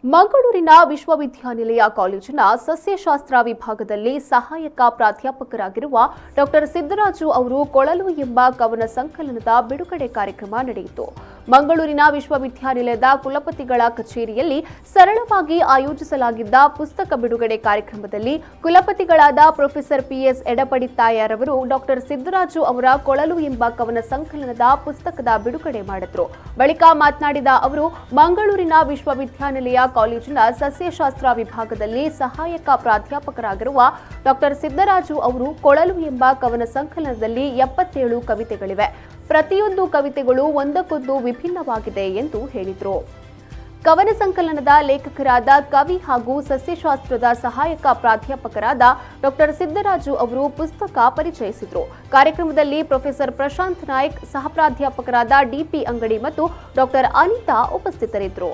ಮಂಗಳೂರಿನ ವಿಶ್ವವಿದ್ಯಾನಿಲಯ ಕಾಲೇಜಿನ ಸಸ್ಯಶಾಸ್ತ್ರ ವಿಭಾಗದಲ್ಲಿ ಸಹಾಯಕ ಪ್ರಾಧ್ಯಾಪಕರಾಗಿರುವ ಡಾಕ್ಟರ್ ಸಿದ್ದರಾಜು ಅವರು ಕೊಳಲು ಎಂಬ ಕವನ ಸಂಕಲನದ ಬಿಡುಗಡೆ ಕಾರ್ಯಕ್ರಮ ನಡೆಯಿತು. ಮಂಗಳೂರಿನ ವಿಶ್ವವಿದ್ಯಾನಿಲಯದ ಕುಲಪತಿಗಳ ಕಚೇರಿಯಲ್ಲಿ ಸರಳವಾಗಿ ಆಯೋಜಿಸಲಾಗಿದ್ದ ಪುಸ್ತಕ ಬಿಡುಗಡೆ ಕಾರ್ಯಕ್ರಮದಲ್ಲಿ ಕುಲಪತಿಗಳಾದ ಪ್ರೊಫೆಸರ್ ಪಿಎಸ್ ಎಡಪಡಿತ್ತಾಯರ್ ಅವರು ಡಾಕ್ಟರ್ ಸಿದ್ದರಾಜು ಅವರ ಕೊಳಲು ಎಂಬ ಕವನ ಸಂಕಲನದ ಪುಸ್ತಕದ ಬಿಡುಗಡೆ ಮಾಡಿದರು. ಬಳಿಕ ಮಾತನಾಡಿದ ಅವರು ಮಂಗಳೂರಿನ ವಿಶ್ವವಿದ್ಯಾನಿಲಯ ಕಾಲೇಜಿನ ಸಸ್ಯಶಾಸ್ತ್ರ ವಿಭಾಗದಲ್ಲಿ ಸಹಾಯಕ ಪ್ರಾಧ್ಯಾಪಕರಾಗಿರುವ ಡಾಕ್ಟರ್ ಸಿದ್ದರಾಜು ಅವರು ಕೊಳಲು ಎಂಬ ಕವನ ಸಂಕಲನದಲ್ಲಿ 77 ಕವಿತೆಗಳಿವೆ. ಪ್ರತಿಯೊಂದು ಕವಿತೆಗಳು ಒಂದಕ್ಕೊಂದು ವಿಭಿನ್ನವಾಗಿದೆ ಎಂದು ಹೇಳಿದರು. ಕವನ ಸಂಕಲನದ ಲೇಖಕರಾದ ಕವಿ ಹಾಗೂ ಸಸ್ಯಶಾಸ್ತ್ರದ ಸಹಾಯಕ ಪ್ರಾಧ್ಯಾಪಕರಾದ ಡಾಕ್ಟರ್ ಸಿದ್ದರಾಜು ಅವರು ಪುಸ್ತಕ ಪರಿಚಯಿಸಿದರು. ಕಾರ್ಯಕ್ರಮದಲ್ಲಿ ಪ್ರೊಫೆಸರ್ ಪ್ರಶಾಂತ್ ನಾಯ್ಕ್, ಸಹ ಪ್ರಾಧ್ಯಾಪಕರಾದ ಡಿಪಿ ಅಂಗಡಿ ಮತ್ತು ಡಾಕ್ಟರ್ ಅನಿತಾ ಉಪಸ್ಥಿತರಿದ್ದರು.